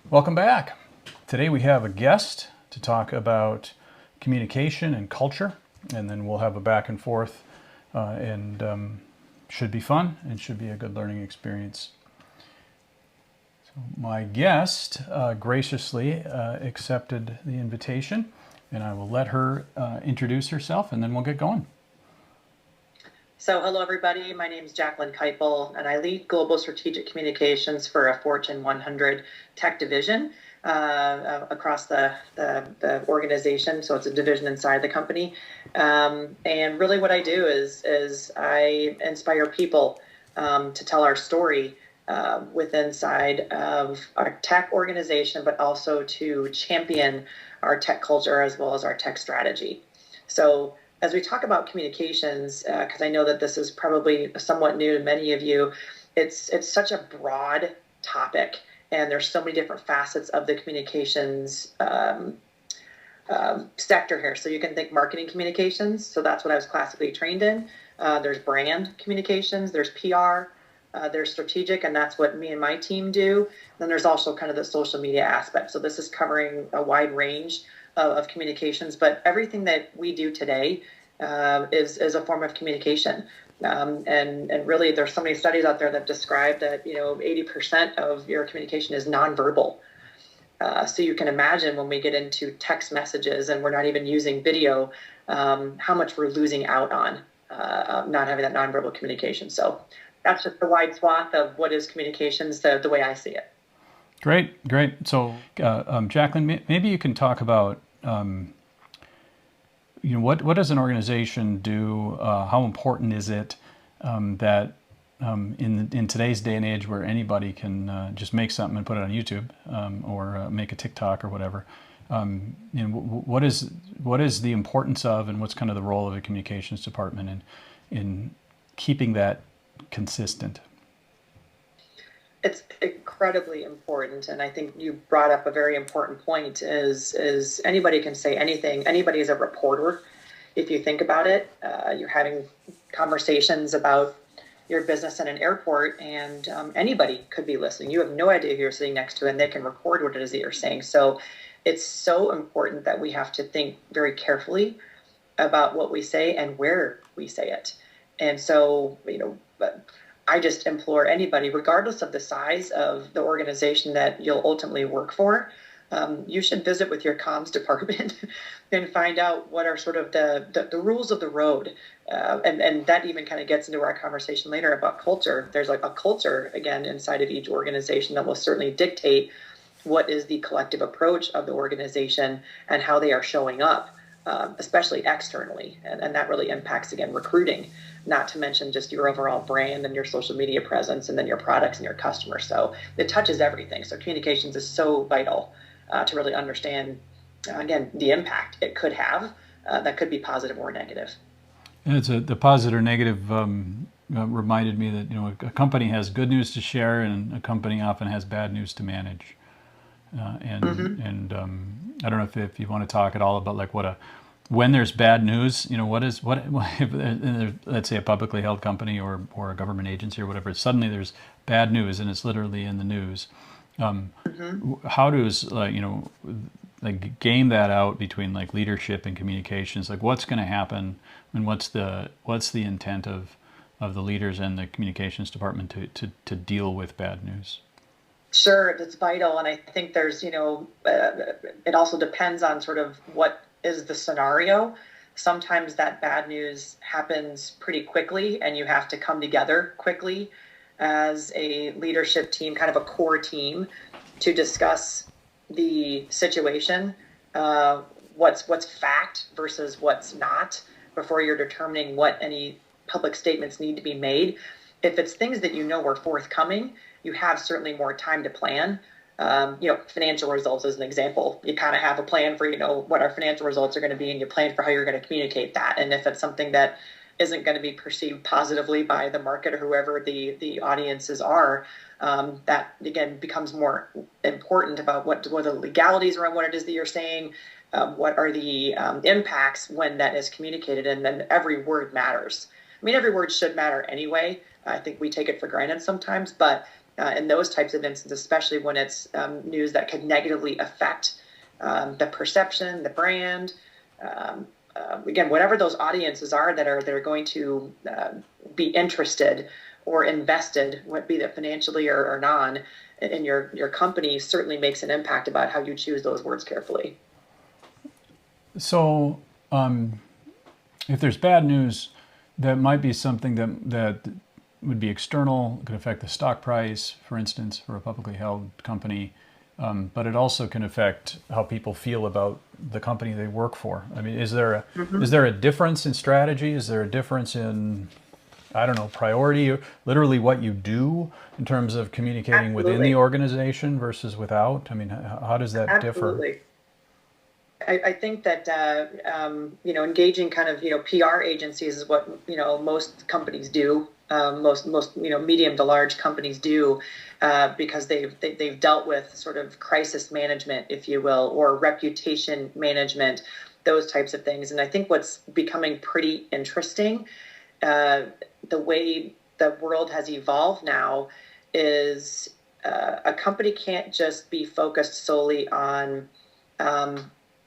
Welcome back. Today we have a guest to talk about communication and culture, and then we'll have a back and forth, and should be fun and should be a good learning experience. So my guest graciously accepted the invitation, and I will let her introduce herself, and then we'll get going. So hello, everybody. My name is Jacqueline Keipel, and I lead global strategic communications for a Fortune 100 tech division across the organization. So it's a division inside the company. And really what I do is I inspire people to tell our story within inside of our tech organization, but also to champion our tech culture as well as our tech strategy. So as we talk about communications, because I know that this is probably somewhat new to many of you, it's such a broad topic, and there's so many different facets of the communications sector here. So you can think marketing communications. So that's what I was classically trained in. There's brand communications. There's PR. There's strategic, and that's what me and my team do. Then there's also kind of the social media aspect. So this is covering a wide range of communications, but everything that we do today is a form of communication. And really, there's so many studies out there that describe that 80% of your communication is nonverbal. So you can imagine when we get into text messages and we're not even using video, how much we're losing out on not having that nonverbal communication. So that's just the wide swath of what is communications, the way I see it. Great. So, Jacqueline, maybe you can talk about what does an organization do? How important is it that in today's day and age, where anybody can just make something and put it on YouTube or make a TikTok or whatever? What is the importance of, and what's kind of the role of the communications department in keeping that consistent? It's incredibly important, and I think you brought up a very important point. Is anybody can say anything. Anybody is a reporter. If you think about it, you're having conversations about your business in an airport, and anybody could be listening. You have no idea who you're sitting next to, and they can record what it is that you're saying. So it's so important that we have to think very carefully about what we say and where we say it. And so, I just implore anybody, regardless of the size of the organization that you'll ultimately work for, you should visit with your comms department and find out what are sort of the rules of the road. And that even kind of gets into our conversation later about culture. There's like a culture, again, inside of each organization that will certainly dictate what is the collective approach of the organization and how they are showing up, especially externally. And that really impacts, again, recruiting, not to mention just your overall brand and your social media presence and then your products and your customers. So it touches everything. So communications is so vital to really understand, again, the impact it could have that could be positive or negative. And the positive or negative reminded me that a company has good news to share, and a company often has bad news to manage. And I don't know if you want to talk at all about like when there's bad news, if, let's say a publicly held company or a government agency or whatever, suddenly there's bad news and it's literally in the news. How does game that out between like leadership and communications? Like what's going to happen, and what's the intent of the leaders and the communications department to deal with bad news? Sure, that's vital. And I think there's, it also depends on sort of what is the scenario. Sometimes that bad news happens pretty quickly and you have to come together quickly as a leadership team, kind of a core team, to discuss the situation, what's fact versus what's not, before you're determining what any public statements need to be made. If it's things that were forthcoming, you have certainly more time to plan. Financial results as an example. You kind of have a plan for, what our financial results are going to be, and you plan for how you're going to communicate that. And if it's something that isn't going to be perceived positively by the market or whoever the audiences are, that, again, becomes more important about what are the legalities around what it is that you're saying, what are the impacts when that is communicated, and then every word matters. I mean, every word should matter anyway. I think we take it for granted sometimes, but in those types of instances, especially when it's news that could negatively affect the perception, the brand. Again, whatever those audiences are that are going to be interested or invested, be that financially or non, in your company, certainly makes an impact about how you choose those words carefully. So, if there's bad news, that might be something that would be external, could affect the stock price, for instance, for a publicly held company. But it also can affect how people feel about the company they work for. I mean, is there a difference in strategy? Is there a difference in, I don't know, priority, or literally what you do in terms of communicating within the organization versus without? I mean, how does that differ? Absolutely. I think that engaging kind of PR agencies is what most companies do. Most medium to large companies do, because they've dealt with sort of crisis management, if you will, or reputation management, those types of things. And I think what's becoming pretty interesting, the way the world has evolved now, is a company can't just be focused solely on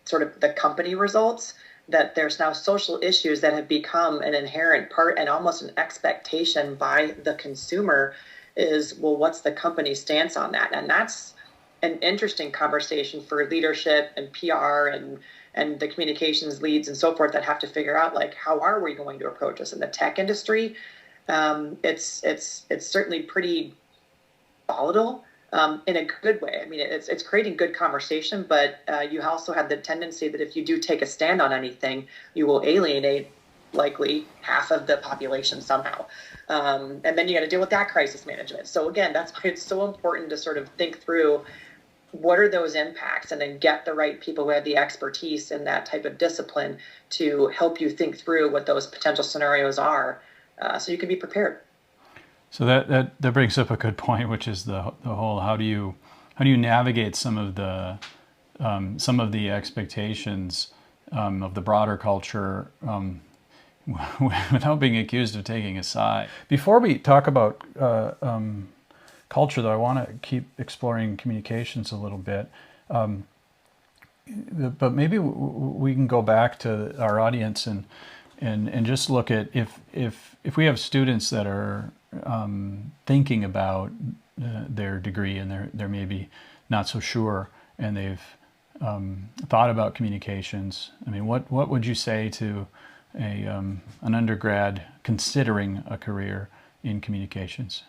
sort of the company results, that there's now social issues that have become an inherent part and almost an expectation by the consumer is, well, what's the company's stance on that? And that's an interesting conversation for leadership and PR and the communications leads and so forth that have to figure out, like, how are we going to approach this in the tech industry? It's certainly pretty volatile. In a good way. I mean, it's creating good conversation, but you also have the tendency that if you do take a stand on anything, you will alienate likely half of the population somehow. And then you got to deal with that crisis management. So again, that's why it's so important to sort of think through what are those impacts, and then get the right people who have the expertise in that type of discipline to help you think through what those potential scenarios are, so you can be prepared. So that brings up a good point, which is the whole how do you navigate some of the expectations of the broader culture without being accused of taking a side. Before we talk about culture, though, I want to keep exploring communications a little bit. But maybe we can go back to our audience and just look at if we have students that are thinking about their degree and they're maybe not so sure, and they've thought about communications. I mean, what would you say to an undergrad considering a career in communications?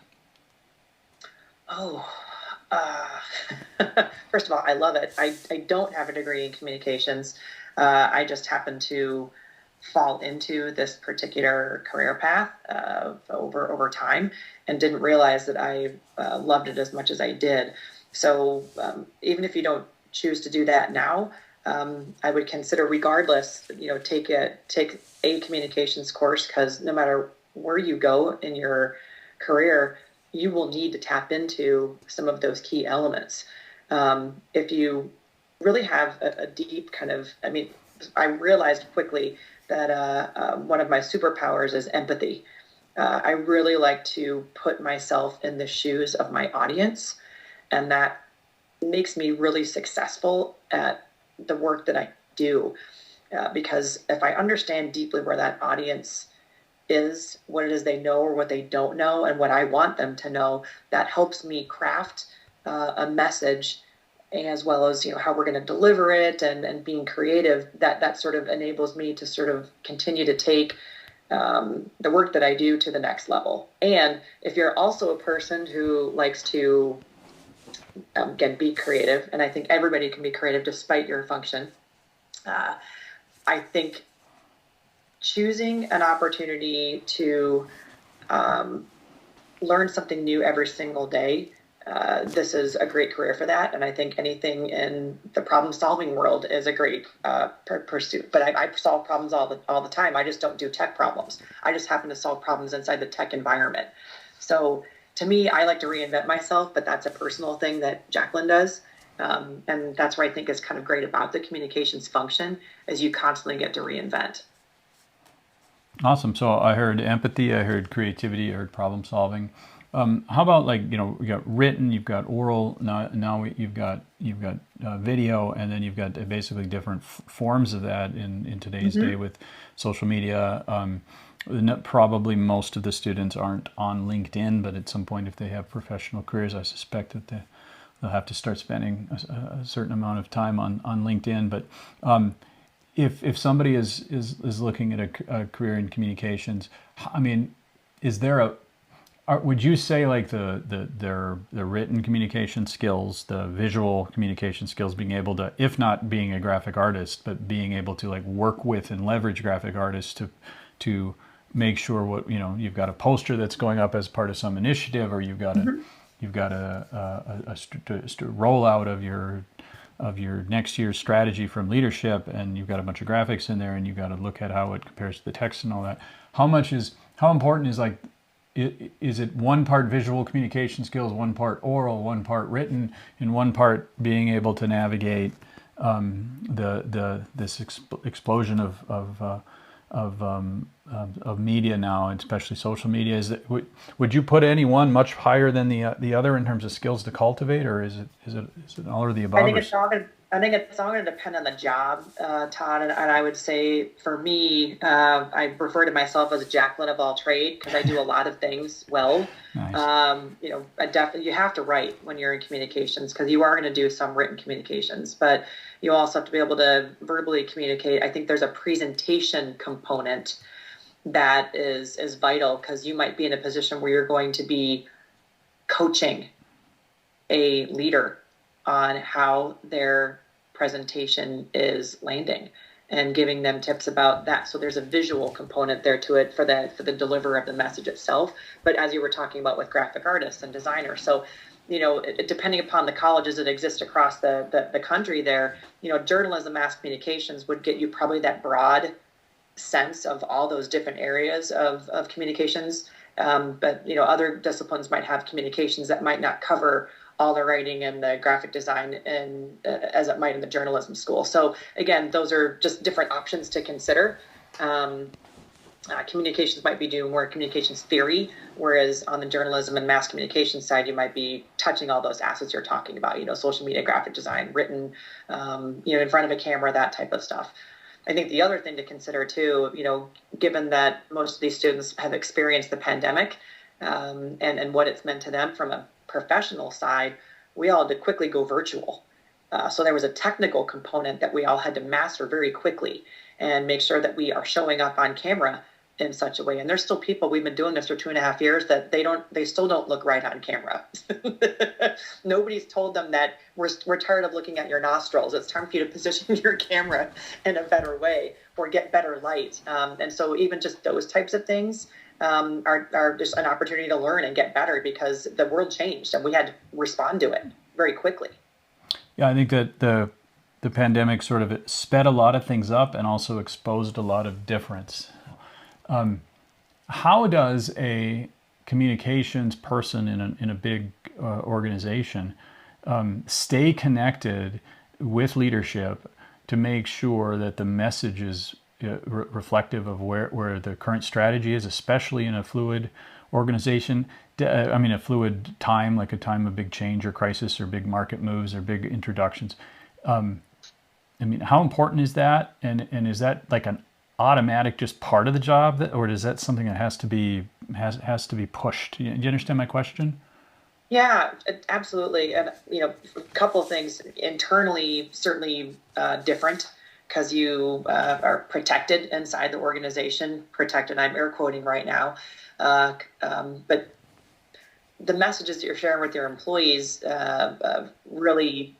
Oh, first of all, I love it. I don't have a degree in communications. I just happen to fall into this particular career path over time, and didn't realize that I loved it as much as I did. So even if you don't choose to do that now, I would consider, regardless, take a communications course, because no matter where you go in your career, you will need to tap into some of those key elements. If you really have a deep kind of, I realized quickly that one of my superpowers is empathy. I really like to put myself in the shoes of my audience, and that makes me really successful at the work that I do. Because if I understand deeply where that audience is, what it is they know or what they don't know, and what I want them to know, that helps me craft a message, as well as how we're going to deliver it, and being creative. That sort of enables me to sort of continue to take the work that I do to the next level. And if you're also a person who likes to again be creative, and I think everybody can be creative despite your function, I think choosing an opportunity to learn something new every single day, this is a great career for that. And I think anything in the problem-solving world is a great pursuit. But I solve problems all the time. I just don't do tech problems. I just happen to solve problems inside the tech environment. So to me, I like to reinvent myself, but that's a personal thing that Jacqueline does. And that's what I think is kind of great about the communications function, is you constantly get to reinvent. Awesome. So I heard empathy, I heard creativity, I heard problem solving. How about, like, you got written, you've got oral, you've got video, and then you've got basically different forms of that in today's day with social media. Probably most of the students aren't on LinkedIn, but at some point, if they have professional careers, I suspect that they'll have to start spending a certain amount of time on LinkedIn. But if somebody is looking at a career in communications, I mean, is there would you say, like, the written communication skills, the visual communication skills, being able to, if not being a graphic artist, but being able to, like, work with and leverage graphic artists to make sure you've got a poster that's going up as part of some initiative, or you've got a rollout of your next year's strategy from leadership, and you've got a bunch of graphics in there, and you've got to look at how it compares to the text and all that. How important is, like, is it one part visual communication skills, one part oral, one part written, and one part being able to navigate this explosion of media now, and especially social media? Would you put any one much higher than the other in terms of skills to cultivate, or is it all of the above? I think it's all going to depend on the job, Todd. And I would say, for me, I refer to myself as a Jacqueline of all trade, because I do a lot of things well. Nice. You have to write when you're in communications, because you are going to do some written communications, but you also have to be able to verbally communicate. I think there's a presentation component that is vital, because you might be in a position where you're going to be coaching a leader on how their presentation is landing and giving them tips about that. So there's a visual component there to it for the deliverer of the message itself. But as you were talking about with graphic artists and designers, so depending upon the colleges that exist across the country there, journalism, mass communications would get you probably that broad sense of all those different areas of communications. But other disciplines might have communications that might not cover all the writing and the graphic design as it might in the journalism school. So again, those are just different options to consider. Communications might be doing more communications theory, whereas on the journalism and mass communication side, you might be touching all those assets you're talking about, social media, graphic design, written, in front of a camera, that type of stuff. I think the other thing to consider too, given that most of these students have experienced the pandemic and what it's meant to them from a professional side, we all had to quickly go virtual. So there was a technical component that we all had to master very quickly and make sure that we are showing up on camera in such a way. And there's still people, we've been doing this for 2.5 years, that they still don't look right on camera. Nobody's told them that we're tired of looking at your nostrils. It's time for you to position your camera in a better way or get better light. And so even just those types of things are just an opportunity to learn and get better, because the world changed and we had to respond to it very quickly. Yeah, I think that the pandemic sort of sped a lot of things up and also exposed a lot of difference. How does a communications person in a big organization stay connected with leadership to make sure that the message is reflective of where the current strategy is, especially in a fluid organization? A fluid time, like a time of big change or crisis or big market moves or big introductions. How important is that? And is that like an automatic just part of the job, or is that something that has to be pushed? Do you understand my question? Yeah, absolutely. And a couple of things internally, certainly different, because you are protected inside the organization. Protected, I'm air quoting right now, but the messages that you're sharing with your employees, really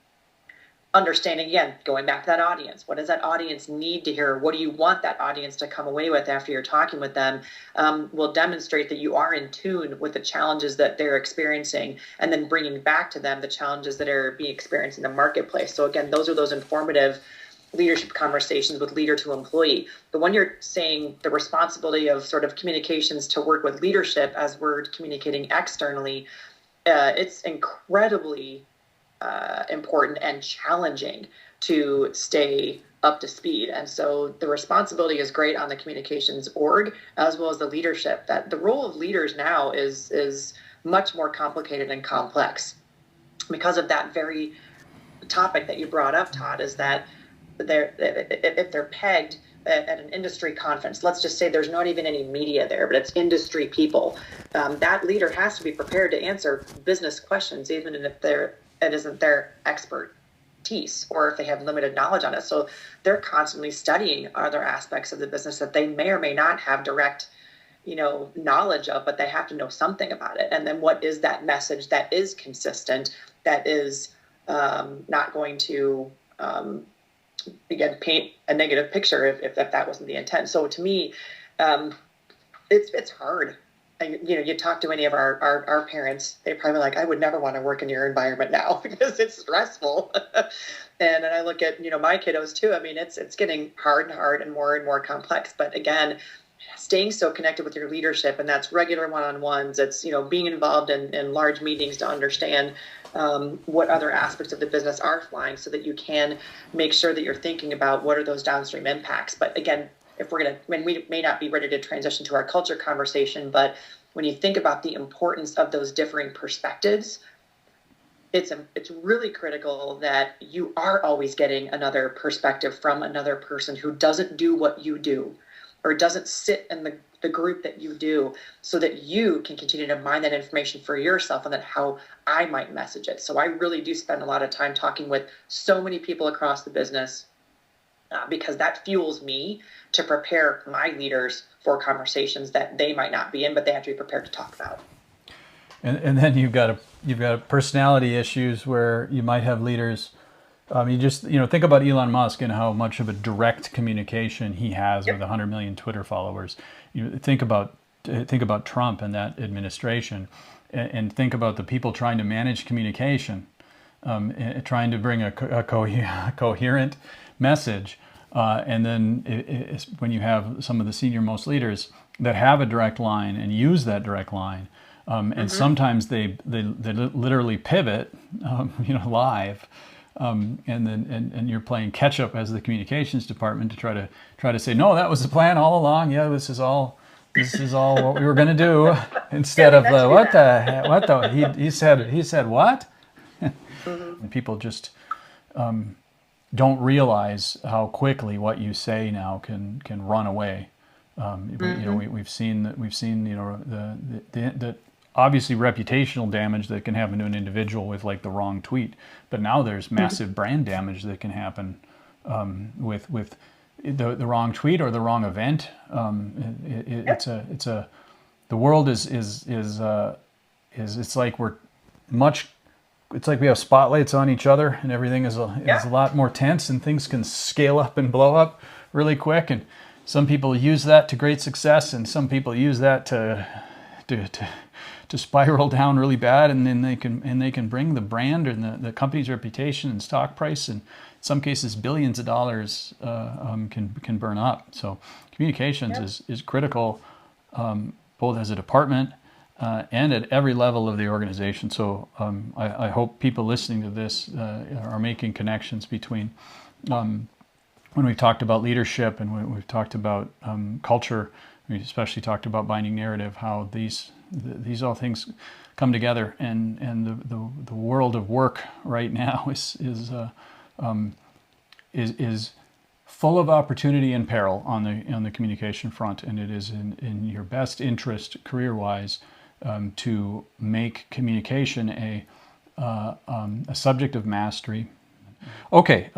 understanding, again, going back to that audience. What does that audience need to hear? What do you want that audience to come away with after you're talking with them? Will demonstrate that you are in tune with the challenges that they're experiencing, and then bringing back to them the challenges that are being experienced in the marketplace. So again, those are those informative leadership conversations with leader to employee. But when you're saying the responsibility of sort of communications to work with leadership as we're communicating externally, it's incredibly important and challenging to stay up to speed. And so the responsibility is great on the communications org as well as the leadership. That the role of leaders now is much more complicated and complex because of that very topic that you brought up, Todd, is that if they're pegged at an industry conference, let's just say there's not even any media there, but it's industry people, that leader has to be prepared to answer business questions, even if it isn't their expertise or if they have limited knowledge on it. So they're constantly studying other aspects of the business that they may or may not have direct knowledge of, but they have to know something about it. And then what is that message that is consistent, that is not going to again paint a negative picture if that wasn't the intent. So to me, it's hard. You talk to any of our parents, they probably like, I would never want to work in your environment now because it's stressful. And I look at my kiddos too. I mean, it's getting hard and more complex. But again, staying so connected with your leadership, and that's regular one-on-ones. It's being involved in large meetings to understand what other aspects of the business are flying, so that you can make sure that you're thinking about what are those downstream impacts. But again, we may not be ready to transition to our culture conversation, but when you think about the importance of those differing perspectives, it's really critical that you are always getting another perspective from another person who doesn't do what you do or doesn't sit in the group that you do, so that you can continue to mine that information for yourself and then how I might message it. So I really do spend a lot of time talking with so many people across the business because that fuels me to prepare my leaders for conversations that they might not be in, but they have to be prepared to talk about. And then you've got personality issues where you might have leaders. You just think about Elon Musk and how much of a direct communication he has with 100 million Twitter followers. Think about Trump and that administration, and think about the people trying to manage communication, trying to bring a coherent message, and then when you have some of the senior most leaders that have a direct line and use that direct line, and sometimes they literally pivot, live. And you're playing catch up as the communications department to try to say, no, that was the plan all along. Yeah, this is all what we were going to do, instead of he said what? And people just don't realize how quickly what you say now can run away. We've seen the obviously reputational damage that can happen to an individual with like the wrong tweet, but now there's massive brand damage that can happen with the wrong tweet or the wrong event. The world is it's like it's like we have spotlights on each other, and everything is a lot more tense, and things can scale up and blow up really quick. And some people use that to great success, and some people use that to spiral down really bad, and then they can bring the brand and the company's reputation and stock price, and in some cases billions of dollars can burn up. So communications is critical, both as a department and at every level of the organization. So I hope people listening to this are making connections between when we've talked about leadership and when we've talked about culture. We especially talked about binding narrative, how these all things come together, and the world of work right now is full of opportunity and peril on the communication front, and it is in your best interest career-wise to make communication a subject of mastery. Okay.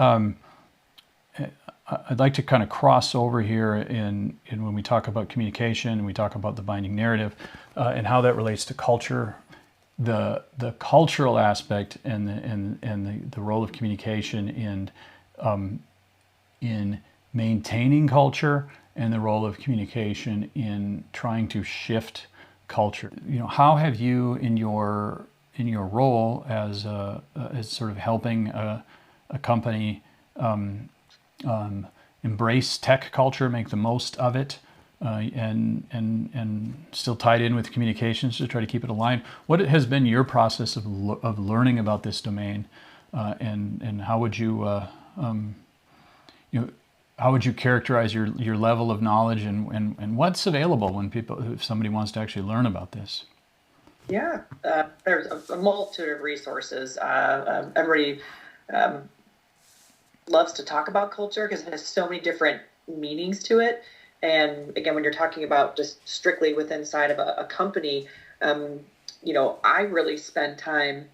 I'd like to kind of cross over here in when we talk about communication and we talk about the binding narrative and how that relates to culture, the cultural aspect and the role of communication in maintaining culture, and the role of communication in trying to shift culture. How have you in your role as sort of helping a company embrace tech culture, make the most of it, and still tied in with communications to try to keep it aligned? What has been your process of learning about this domain, and how would you how would you characterize your level of knowledge, and what's available if somebody wants to actually learn about this? Yeah, there's a multitude of resources. Everybody um, loves to talk about culture because it has so many different meanings to it. And again, when you're talking about just strictly within inside of a company, um, I really spend time,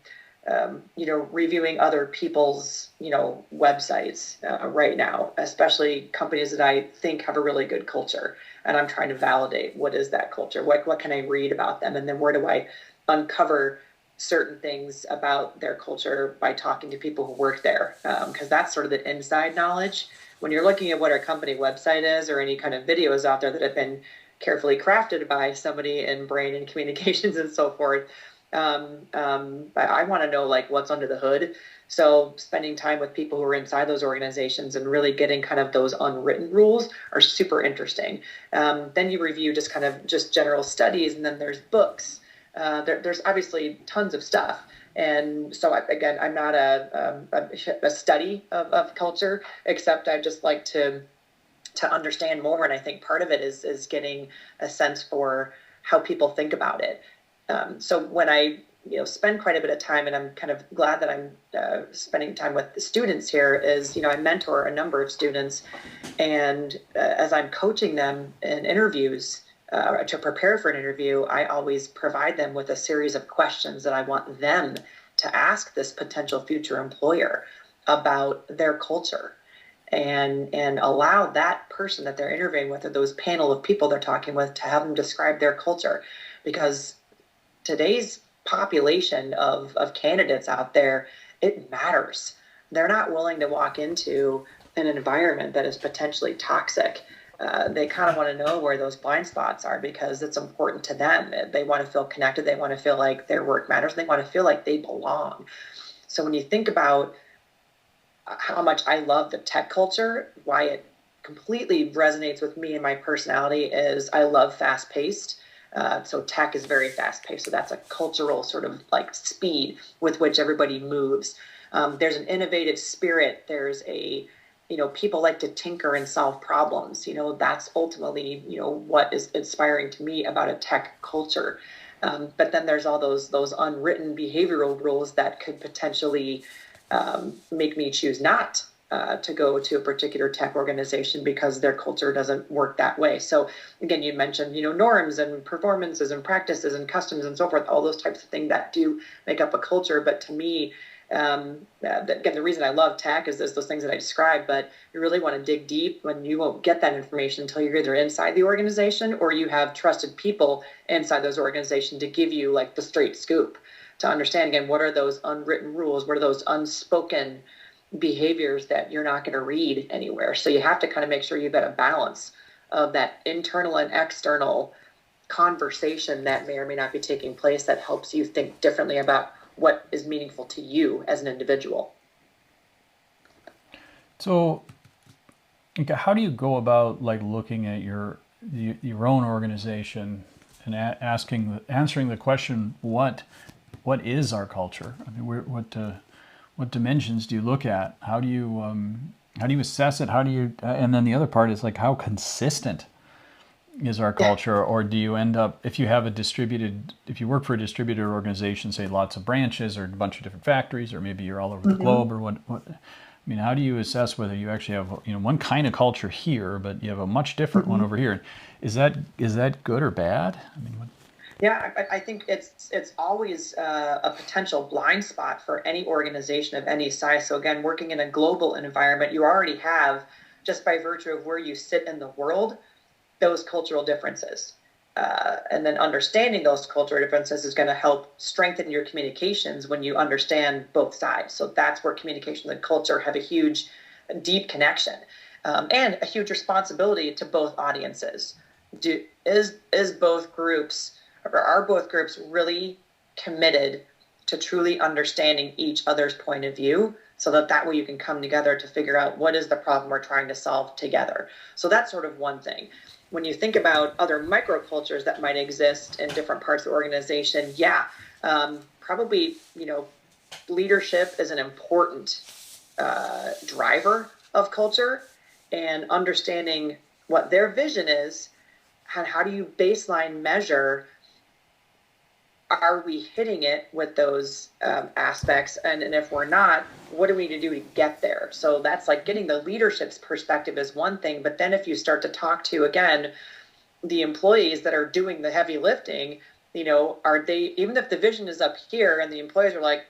reviewing other people's, websites right now, especially companies that I think have a really good culture. And I'm trying to validate what is that culture? What can I read about them? And then where do I uncover certain things about their culture by talking to people who work there, because that's sort of the inside knowledge. When you're looking at what our company website is or any kind of videos out there that have been carefully crafted by somebody in brain and communications and so forth, I want to know like what's under the hood. So spending time with people who are inside those organizations and really getting kind of those unwritten rules are super interesting. Then you review just kind of just general studies, and then there's books. There's obviously tons of stuff. And so, again, I'm not a study of culture, except I just like to understand more. And I think part of it is getting a sense for how people think about it. So when I spend quite a bit of time, and I'm kind of glad that I'm spending time with the students here, is I mentor a number of students, and as I'm coaching them in interviews, to prepare for an interview, I always provide them with a series of questions that I want them to ask this potential future employer about their culture, and allow that person that they're interviewing with, or those panel of people they're talking with, to have them describe their culture. Because today's population of candidates out there, it matters. They're not willing to walk into an environment that is potentially toxic. They kind of want to know where those blind spots are because it's important to them. They want to feel connected. They want to feel like their work matters. They want to feel like they belong. So when you think about how much I love the tech culture, why it completely resonates with me and my personality is I love fast paced. So tech is very fast paced. So that's a cultural sort of like speed with which everybody moves. There's an innovative spirit. There's people like to tinker and solve problems. That's ultimately, what is inspiring to me about a tech culture. But then there's all those unwritten behavioral rules that could potentially make me choose not to go to a particular tech organization because their culture doesn't work that way. So again, you mentioned, norms and performances and practices and customs and so forth, all those types of things that do make up a culture. But to me, again, the reason I love tech is those things that I described, but you really want to dig deep when you won't get that information until you're either inside the organization or you have trusted people inside those organizations to give you like the straight scoop, to understand, again, what are those unwritten rules? What are those unspoken behaviors that you're not going to read anywhere? So you have to kind of make sure you've got a balance of that internal and external conversation that may or may not be taking place that helps you think differently about what is meaningful to you as an individual. So, okay, how do you go about like looking at your own organization and answering the question, what is our culture? I mean, what dimensions do you look at? How do you assess it? How do you and then the other part is like, how consistent is our culture? Or do you end up, if you work for a distributed organization, say lots of branches or a bunch of different factories, or maybe you're all over the globe, or what I mean, how do you assess whether you actually have one kind of culture here, but you have a much different one over here? Is that good or bad? I mean, Yeah, I think it's always a potential blind spot for any organization of any size. So again, working in a global environment, you already have, just by virtue of where you sit in the world, those cultural differences. And then understanding those cultural differences is going to help strengthen your communications when you understand both sides. So that's where communication and culture have a huge, deep connection, and a huge responsibility to both audiences. Is both groups, or are both groups really committed to truly understanding each other's point of view, so that way you can come together to figure out what is the problem we're trying to solve together. So that's sort of one thing. When you think about other microcultures that might exist in different parts of the organization, probably, leadership is an important driver of culture, and understanding what their vision is, and how do you baseline measure are we hitting it with those aspects? And if we're not, what do we need to do to get there? So that's like getting the leadership's perspective is one thing, but then if you start to talk to, again, the employees that are doing the heavy lifting, are they, even if the vision is up here and the employees are like,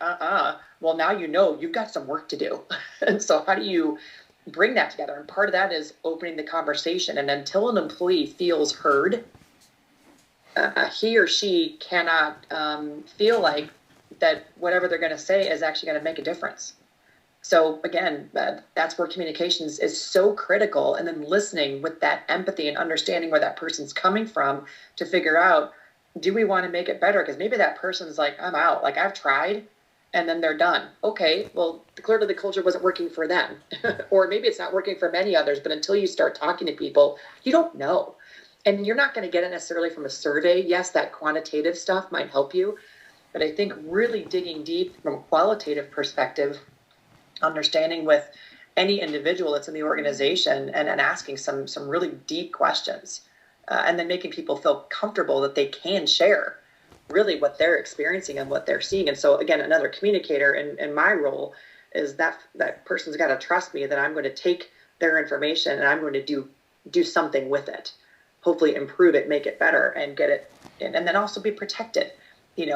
well, now you've got some work to do. And so how do you bring that together? And part of that is opening the conversation. And until an employee feels heard, he or she cannot feel like that whatever they're going to say is actually going to make a difference. So again, that's where communications is so critical. And then listening with that empathy and understanding where that person's coming from to figure out, do we want to make it better? Because maybe that person's like, I'm out, like I've tried, and then they're done. Okay, well, clearly the culture wasn't working for them. Or maybe it's not working for many others, but until you start talking to people, you don't know. And you're not going to get it necessarily from a survey. Yes, that quantitative stuff might help you, but I think really digging deep from a qualitative perspective, understanding with any individual that's in the organization and asking some really deep questions, and then making people feel comfortable that they can share really what they're experiencing and what they're seeing. And so again, another communicator in my role is that person's got to trust me that I'm going to take their information and I'm going to do something with it, hopefully improve it, make it better, and get it in, and then also be protected.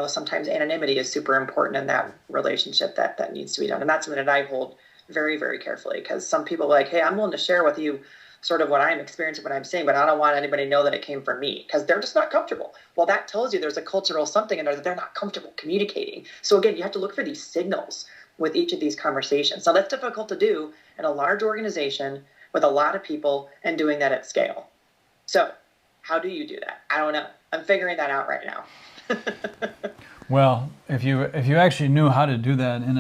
Sometimes anonymity is super important in that relationship that needs to be done. And that's something that I hold very, very carefully, because some people are like, hey, I'm willing to share with you sort of what I'm experiencing, what I'm saying, but I don't want anybody to know that it came from me, because they're just not comfortable. Well, that tells you there's a cultural something in there that they're not comfortable communicating. So again, you have to look for these signals with each of these conversations. Now that's difficult to do in a large organization with a lot of people and doing that at scale. So how do you do that? I don't know. I'm figuring that out right now. Well, if you actually knew how to do that in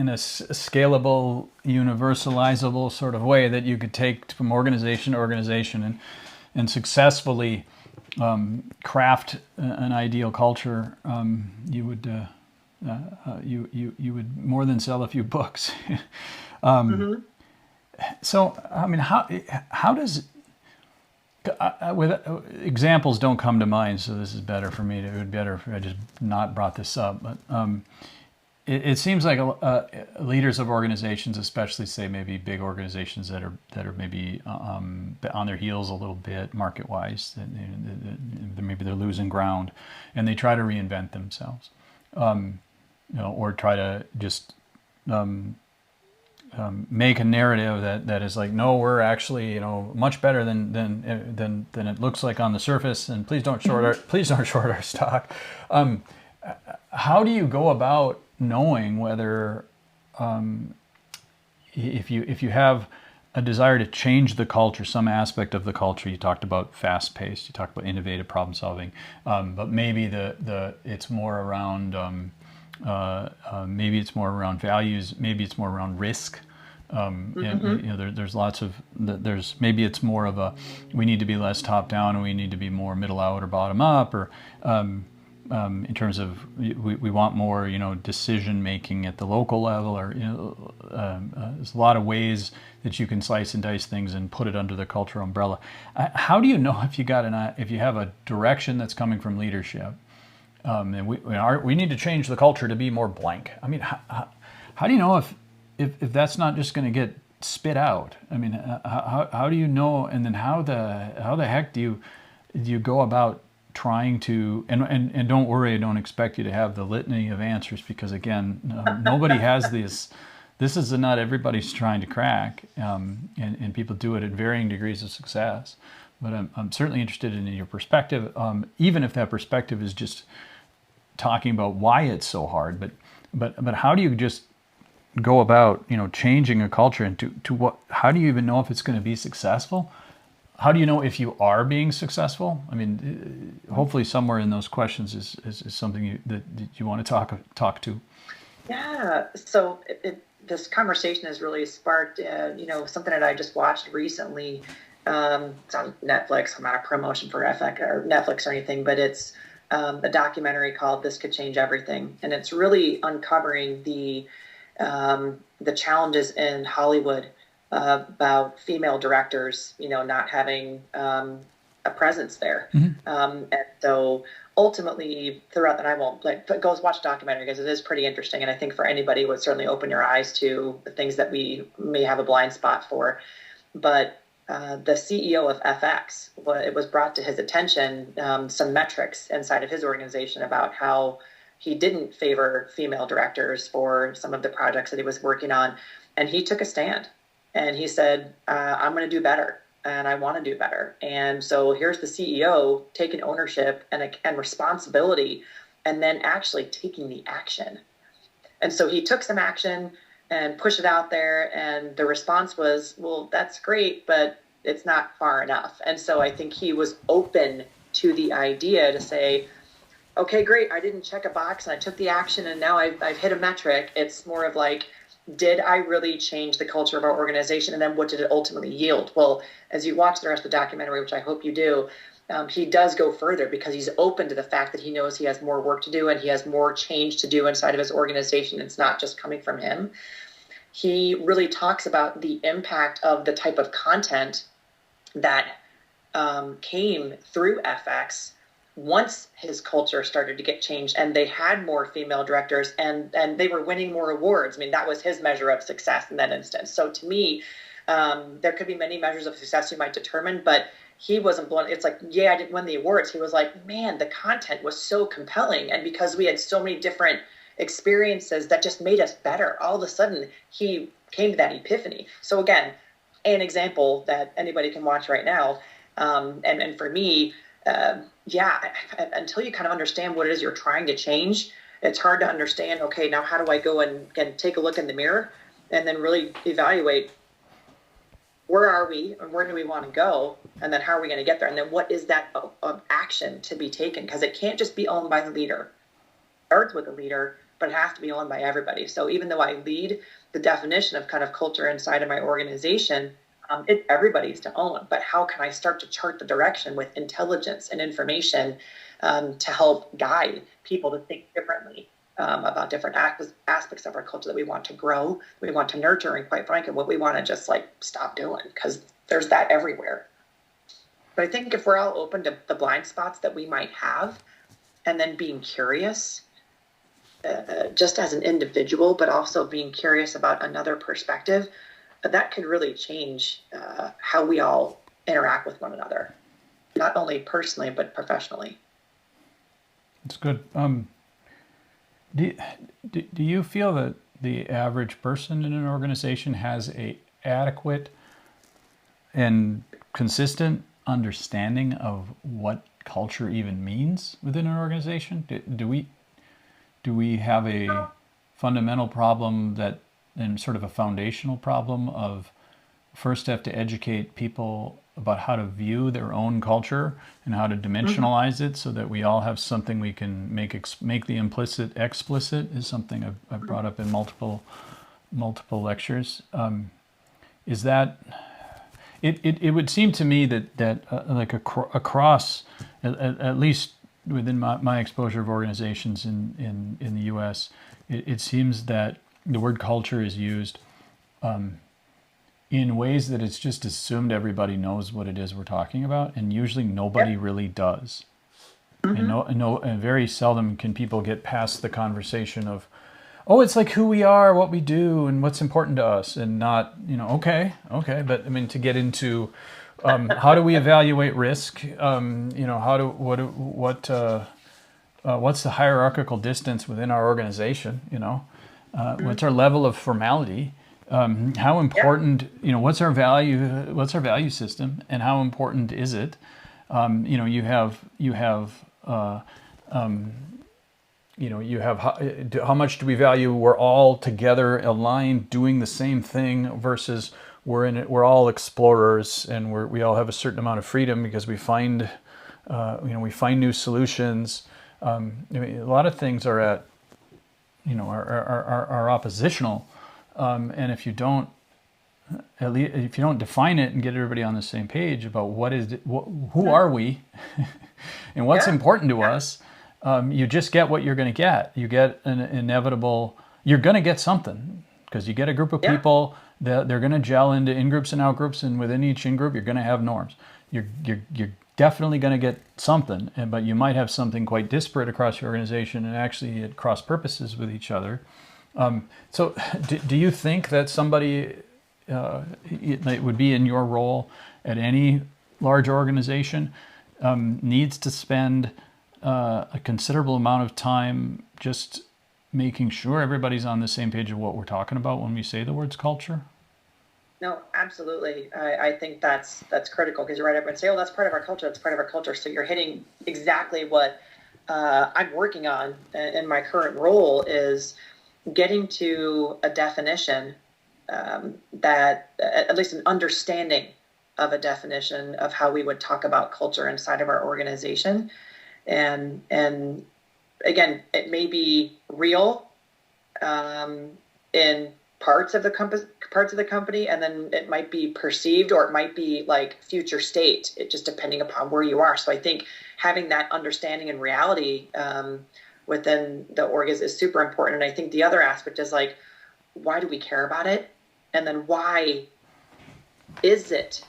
a scalable, universalizable sort of way that you could take from organization to organization and successfully craft an ideal culture, you would you would more than sell a few books. Mm-hmm. So, I mean, how does with examples don't come to mind, so this is better for me. It would be better if I just not brought this up. But it seems like leaders of organizations, especially say maybe big organizations that are maybe on their heels a little bit market wise, maybe they're losing ground, and they try to reinvent themselves, or try to just make a narrative that is like, no, we're actually much better than it looks like on the surface, and please don't short our stock. How do you go about knowing whether if you have a desire to change the culture, some aspect of the culture? You talked about fast paced, you talked about innovative problem solving, but maybe it's more around maybe it's more around values, maybe it's more around risk. There's lots of maybe it's more of a, we need to be less top down and we need to be more middle out or bottom up, or in terms of we want more decision making at the local level, or there's a lot of ways that you can slice and dice things and put it under the culture umbrella. How do you know if you have a direction that's coming from leadership? And we need to change the culture to be more blank. I mean, how do you know if that's not just going to get spit out? I mean, how do you know? And then how the heck do you go about trying to? And don't worry, I don't expect you to have the litany of answers, because again, nobody has this. This is not everybody's trying to crack, and people do it at varying degrees of success. But I'm certainly interested in your perspective, even if that perspective is just talking about why it's so hard. But how do you just go about changing a culture, and to what? How do you even know if it's going to be successful? How do you know if you are being successful? I mean, hopefully somewhere in those questions is something that you want to talk to. Yeah. So this conversation has really sparked, something that I just watched recently. It's on Netflix. I'm not a promotion for FX or Netflix or anything, but it's a documentary called "This Could Change Everything," and it's really uncovering the challenges in Hollywood about female directors, not having a presence there. Mm-hmm. And so ultimately throughout, and I won't but go watch the documentary because it is pretty interesting, and I think for anybody it would certainly open your eyes to the things that we may have a blind spot for. But the CEO of FX, it was brought to his attention some metrics inside of his organization about how he didn't favor female directors for some of the projects that he was working on, and he took a stand and he said, I'm going to do better and I want to do better. And so here's the CEO taking ownership and responsibility and then actually taking the action. And so he took some action and pushed it out there. And the response was, well, that's great, but it's not far enough. And so I think he was open to the idea to say, okay, great, I didn't check a box and I took the action and now I've hit a metric. It's more of like, did I really change the culture of our organization? And then what did it ultimately yield? Well, as you watch the rest of the documentary, which I hope you do, he does go further because he's open to the fact that he knows he has more work to do and he has more change to do inside of his organization. It's not just coming from him. He really talks about the impact of the type of content that came through FX once his culture started to get changed and they had more female directors and they were winning more awards. I mean, that was his measure of success in that instance. So to me, there could be many measures of success you might determine, but he wasn't blown. It's like, yeah, I didn't win the awards. He was like, man, the content was so compelling. And because we had so many different experiences that just made us better, all of a sudden he came to that epiphany. So again, an example that anybody can watch right now. And for me, until you kind of understand what it is you're trying to change, it's hard to understand, okay, now how do I go and take a look in the mirror and then really evaluate where are we and where do we want to go? And then how are we going to get there? And then what is that action to be taken? Because it can't just be owned by the leader. It starts with the leader, but it has to be owned by everybody. So even though I lead the definition of kind of culture inside of my organization, it's everybody's to own, but how can I start to chart the direction with intelligence and information to help guide people to think differently about different aspects of our culture that we want to grow, we want to nurture, and quite frankly, what we want to just like stop doing, because there's that everywhere. But I think if we're all open to the blind spots that we might have, and then being curious, just as an individual, but also being curious about another perspective, that could really change how we all interact with one another, not only personally, but professionally. That's good. Do you feel that the average person in an organization has a adequate and consistent understanding of what culture even means within an organization? Do we have a fundamental problem and sort of a foundational problem of first have to educate people about how to view their own culture and how to dimensionalize it so that we all have something we can make the implicit explicit is something I've brought up in multiple lectures. Is that it would seem to me that like across at least within my exposure of organizations in the U.S., it seems that the word culture is used in ways that it's just assumed everybody knows what it is we're talking about, and usually nobody really does. And very seldom can people get past the conversation of, oh, it's like who we are, what we do, and what's important to us, and not, okay, but I mean to get into how do we evaluate risk? What's the hierarchical distance within our organization? What's our level of formality? How important, what's our value system, and how important is it? You have how much do we value we're all together aligned doing the same thing versus we're all explorers and we all have a certain amount of freedom because we find new solutions. A lot of things are at are oppositional, and if you don't define it and get everybody on the same page about who are we, and what's important to us, you just get what you're going to get. You get an inevitable. You're going to get something because you get a group of people that they're going to gel into in-groups and out-groups, and within each in-group, you're going to have norms. you're definitely going to get something, but you might have something quite disparate across your organization and actually at cross purposes with each other. So do you think that somebody it would be in your role at any large organization needs to spend a considerable amount of time just making sure everybody's on the same page of what we're talking about when we say the words culture? No, absolutely. I think that's critical, because you're right. Everyone say, "Oh, that's part of our culture. That's part of our culture." So you're hitting exactly what I'm working on in my current role, is getting to a definition that, at least an understanding of a definition of how we would talk about culture inside of our organization. And again, it may be real in parts of the company, and then it might be perceived, or it might be like future state, it just depending upon where you are. So I think having that understanding and reality within the org is super important. And I think the other aspect is like, why do we care about it? And then why is it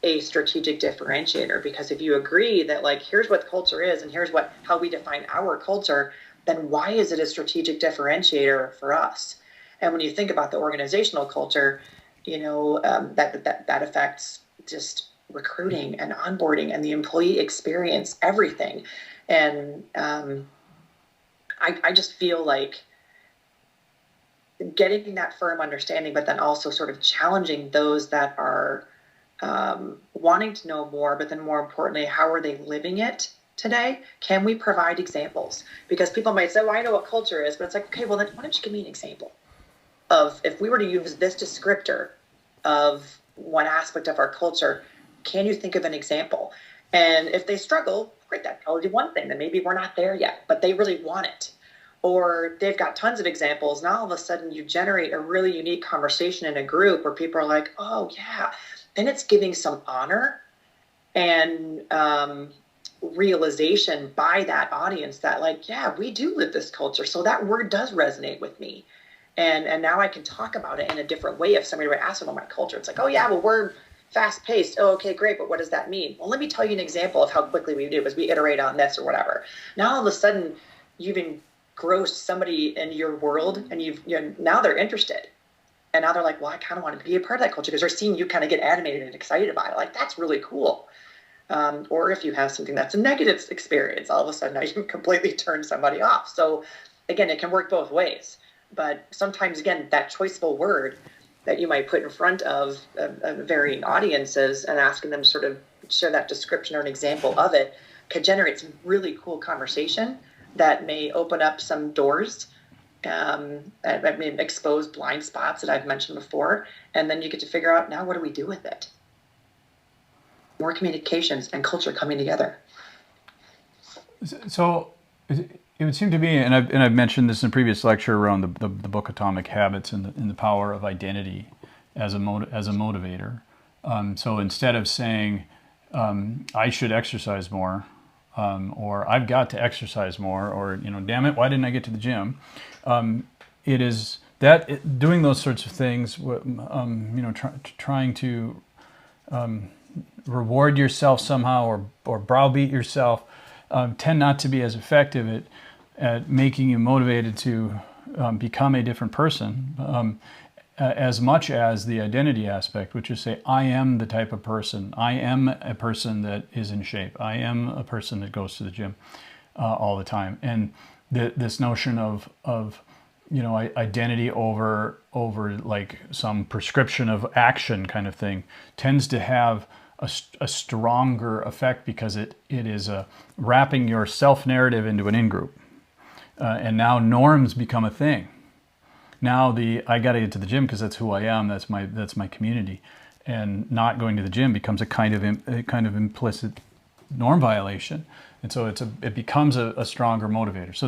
a strategic differentiator? Because if you agree that like, here's what culture is and here's how we define our culture, then why is it a strategic differentiator for us? And when you think about the organizational culture, that affects just recruiting and onboarding and the employee experience, everything. And I just feel like getting that firm understanding, but then also sort of challenging those that are wanting to know more, but then more importantly, how are they living it today? Can we provide examples? Because people might say, well, I know what culture is, but it's like, okay, well, then why don't you give me an example of, if we were to use this descriptor of one aspect of our culture, can you think of an example? And if they struggle, great, that tells you one thing, that maybe we're not there yet, but they really want it. Or they've got tons of examples. Now all of a sudden you generate a really unique conversation in a group where people are like, oh yeah. Then it's giving some honor and realization by that audience that like, yeah, we do live this culture. So that word does resonate with me. And now I can talk about it in a different way if somebody were to ask about my culture. It's like, oh yeah, well, we're fast paced. Oh, okay, great. But what does that mean? Well, let me tell you an example of how quickly we do, as we iterate on this or whatever. Now all of a sudden you've engrossed somebody in your world, and now they're interested. And now they're like, well, I kind of want to be a part of that culture, because they're seeing you kind of get animated and excited about it. Like, that's really cool. Or if you have something that's a negative experience, all of a sudden now you can completely turn somebody off. So again, it can work both ways. But sometimes, again, that choiceful word that you might put in front of varying audiences and asking them to sort of share that description or an example of it could generate some really cool conversation that may open up some doors, expose blind spots that I've mentioned before. And then you get to figure out, now what do we do with it? More communications and culture coming together. So it would seem to me, and I've mentioned this in a previous lecture around the book Atomic Habits and the power of identity as a motivator. So instead of saying I should exercise more, or I've got to exercise more, or damn it, why didn't I get to the gym? It is that doing those sorts of things, trying to reward yourself somehow or browbeat yourself, tend not to be as effective at making you motivated to become a different person, as much as the identity aspect, which is say, I am the type of person, I am a person that is in shape, I am a person that goes to the gym all the time. And this notion of identity over like some prescription of action kind of thing tends to have a stronger effect, because it is wrapping your self-narrative into an in-group. And now norms become a thing. Now I got to get to the gym because that's who I am. That's my community, and not going to the gym becomes a kind of implicit norm violation, and so it becomes a stronger motivator. So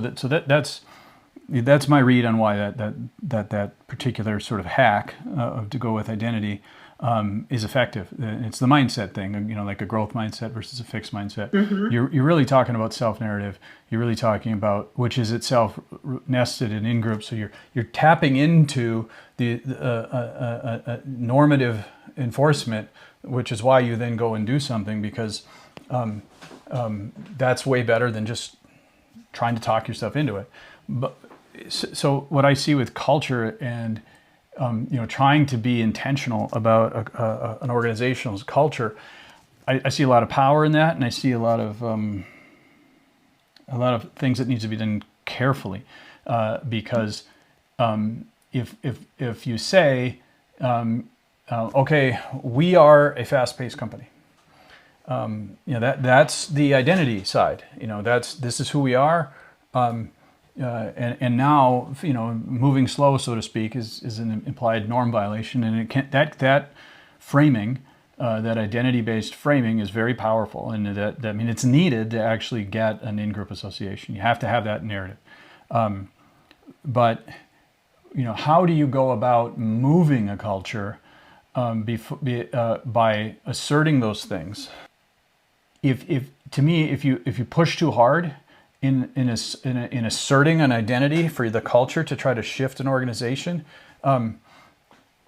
that's my read on why that particular sort of hack to go with identity is effective. It's the mindset thing, like a growth mindset versus a fixed mindset. Mm-hmm. You're really talking about self-narrative. You're really talking about, which is itself nested and in group. So you're tapping into the normative enforcement, which is why you then go and do something, because that's way better than just trying to talk yourself into it. But so what I see with culture and trying to be intentional about an organizational culture, I see a lot of power in that, and I see a lot of things that needs to be done carefully, because if you say, okay, we are a fast-paced company, that's the identity side. This is who we are, and now moving slow, so to speak, is an implied norm violation, and it can't, that framing. That identity-based framing is very powerful, and it's needed to actually get an in-group association. You have to have that narrative. But how do you go about moving a culture by asserting those things? If you push too hard in asserting an identity for the culture to try to shift an organization,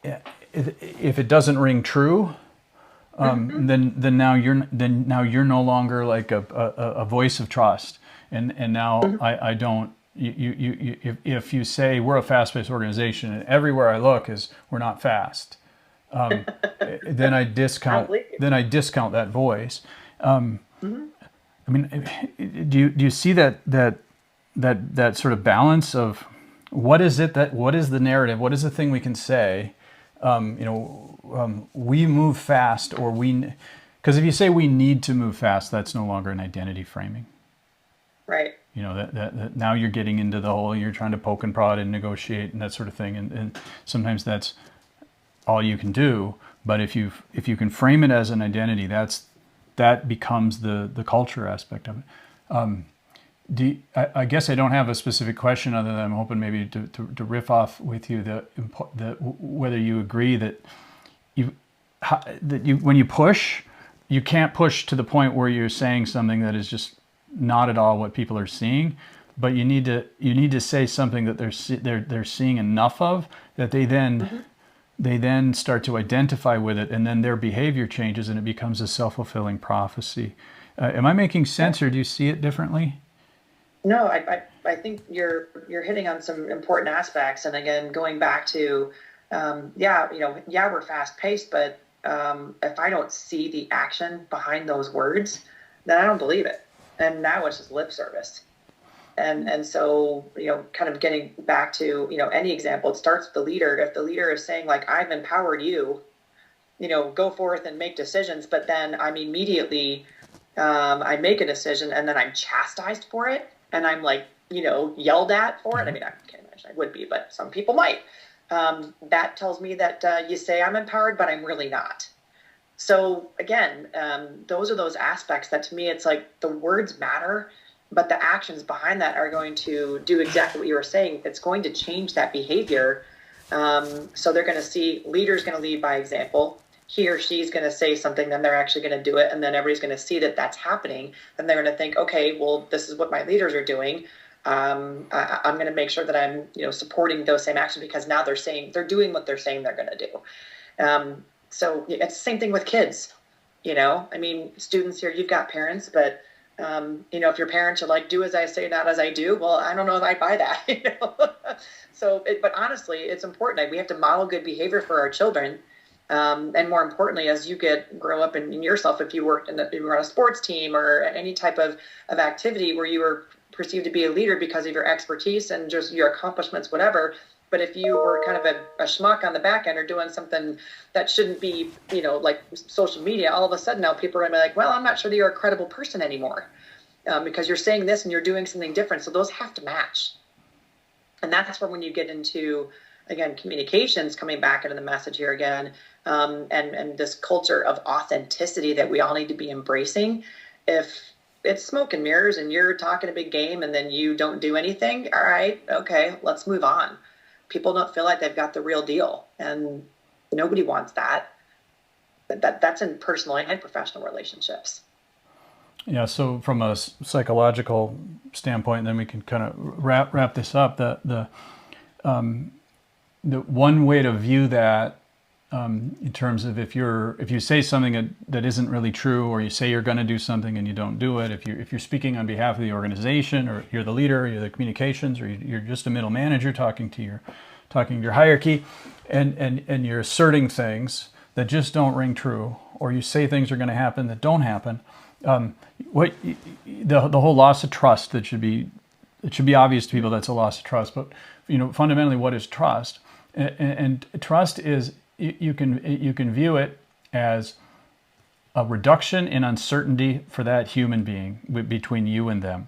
if it doesn't ring true. Then now you're no longer like a voice of trust, and now I don't. If you say we're a fast-paced organization and everywhere I look is we're not fast, then I discount that voice. I mean, do you see that sort of balance of what is the narrative? What is the thing we can say? We move fast, because if you say we need to move fast, that's no longer an identity framing. Right. That now you're getting into the whole, you're trying to poke and prod and negotiate and that sort of thing. And sometimes that's all you can do. But if you can frame it as an identity, that becomes the culture aspect of it. I guess I don't have a specific question other than I'm hoping maybe to riff off with you whether you agree that when you push, you can't push to the point where you're saying something that is just not at all what people are seeing, but you need to say something that they're seeing enough of that they then start to identify with it, and then their behavior changes and it becomes a self-fulfilling prophecy. Am I making sense, or do you see it differently? No, I think you're hitting on some important aspects. And again, going back to, we're fast paced, but if I don't see the action behind those words, then I don't believe it. And now it's just lip service. And so, kind of getting back to, any example, it starts with the leader. If the leader is saying like, I've empowered you, go forth and make decisions, but then I'm immediately, I make a decision and then I'm chastised for it. And I'm like, yelled at for it. I mean, I can't imagine I would be, but some people might. That tells me that you say I'm empowered, but I'm really not. So again, those are those aspects that to me, it's like the words matter, but the actions behind that are going to do exactly what you were saying. It's going to change that behavior. So they're going to see leaders going to lead by example. He or she's going to say something, then they're actually going to do it, and then everybody's going to see that that's happening. Then they're going to think, okay, well, this is what my leaders are doing. I'm going to make sure that I'm, supporting those same actions, because now they're doing what they're saying they're going to do. So it's the same thing with kids. I mean, students here, you've got parents, but if your parents are like, do as I say, not as I do, well, I don't know if I buy that. So, but honestly, it's important. We have to model good behavior for our children. And more importantly, as you grow up in yourself, if you were on a sports team or any type of activity where you were perceived to be a leader because of your expertise and just your accomplishments, whatever. But if you were kind of a schmuck on the back end or doing something that shouldn't be, like social media, all of a sudden now people are going to be like, well, I'm not sure that you're a credible person anymore because you're saying this and you're doing something different. So those have to match. And that's where when you get into, again, communications, coming back into the message here again, and this culture of authenticity that we all need to be embracing. If it's smoke and mirrors and you're talking a big game and then you don't do anything, all right, okay, let's move on. People don't feel like they've got the real deal, and nobody wants that. But that's in personal and professional relationships. Yeah, so from a psychological standpoint, then we can kind of wrap this up. The one way to view that in terms of if you say something that isn't really true, or you say you're going to do something and you don't do it, if you're speaking on behalf of the organization, or you're the leader, you're the communications, or you're just a middle manager talking to your hierarchy, and you're asserting things that just don't ring true, or you say things are going to happen that don't happen, the whole loss of trust, it should be obvious to people that's a loss of trust. But fundamentally, what is trust? And trust is, you can view it as a reduction in uncertainty for that human being between you and them.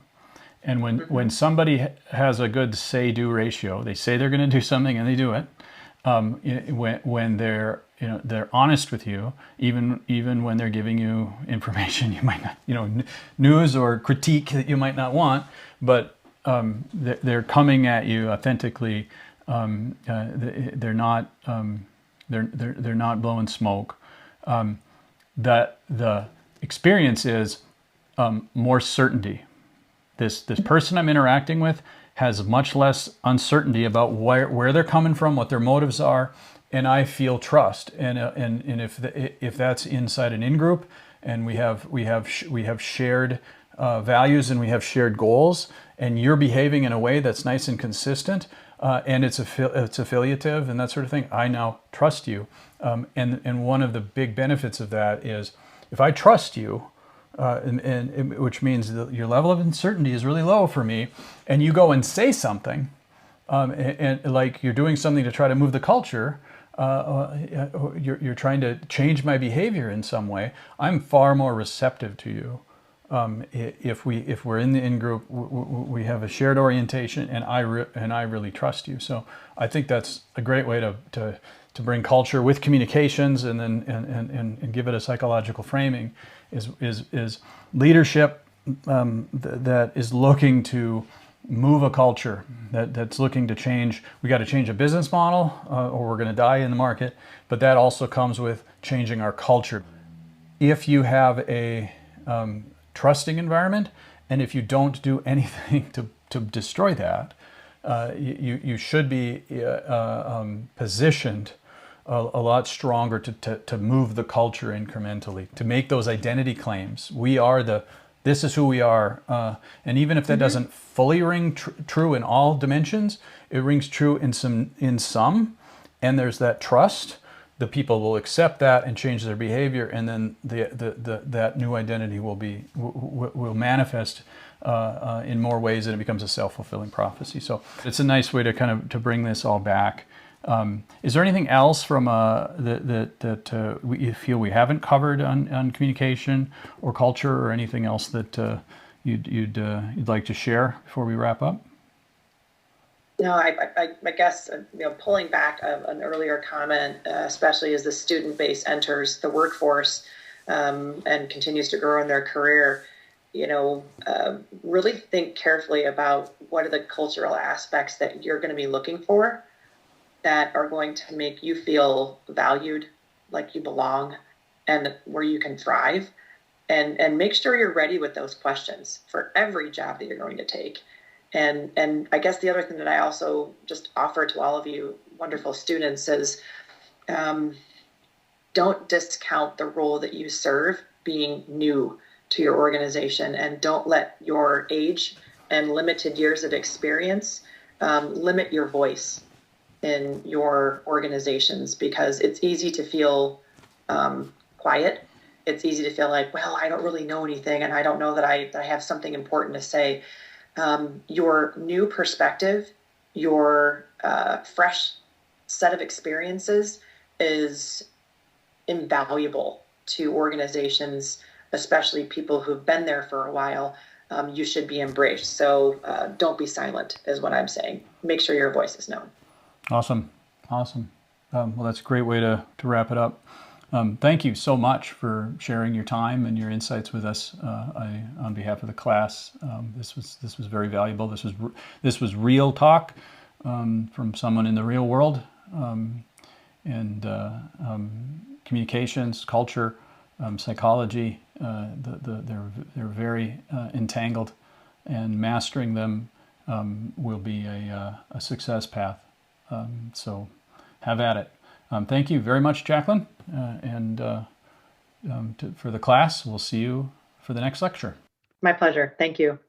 And when somebody has a good say-do ratio, they say they're going to do something and they do it. When they're honest with you, even when they're giving you information you might not, news or critique that you might not want, but they're coming at you authentically. They're not blowing smoke. That the experience is more certainty. This person I'm interacting with has much less uncertainty about where they're coming from, what their motives are, and I feel trust. And if that's inside an in-group, and we have shared values, and we have shared goals, and you're behaving in a way that's nice and consistent, and it's affiliative and that sort of thing, I now trust you. And one of the big benefits of that is, if I trust you, which means that your level of uncertainty is really low for me, and you go and say something, and like you're doing something to try to move the culture, you're trying to change my behavior in some way, I'm far more receptive to you. If we're in the in-group, we have a shared orientation, and I really trust you. So I think that's a great way to bring culture with communications, and then and give it a psychological framing, is leadership that is looking to move a culture, that's looking to change. We got to change a business model, or we're going to die in the market. But that also comes with changing our culture. If you have a trusting environment, and if you don't do anything to destroy that, you should be positioned a lot stronger to move the culture incrementally, to make those identity claims. This is who we are, and even if that doesn't fully ring true in all dimensions, it rings true in some, and there's that trust. The people will accept that and change their behavior, and then that new identity will manifest in more ways, and it becomes a self-fulfilling prophecy. So it's a nice way to bring this all back. Is there anything else from that you feel we haven't covered on communication or culture, or anything else that you'd like to share before we wrap up? No, I guess, pulling back an earlier comment, especially as the student base enters the workforce and continues to grow in their career, really think carefully about what are the cultural aspects that you're going to be looking for, that are going to make you feel valued, like you belong, and where you can thrive. And make sure you're ready with those questions for every job that you're going to take. And I guess the other thing that I also just offer to all of you wonderful students is, don't discount the role that you serve being new to your organization, and don't let your age and limited years of experience limit your voice in your organizations, because it's easy to feel quiet. It's easy to feel like, well, I don't really know anything, and I don't know that I have something important to say. Your new perspective, your fresh set of experiences is invaluable to organizations, especially people who've been there for a while. You should be embraced. So don't be silent, is what I'm saying. Make sure your voice is known. Awesome. Well, that's a great way to wrap it up. Thank you so much for sharing your time and your insights with us. On behalf of the class, this was very valuable. This was real talk from someone in the real world, and communications, culture, psychology. They're very entangled, and mastering them will be a success path. So have at it. Thank you very much, Jacqueline. And for the class, we'll see you for the next lecture. My pleasure. Thank you.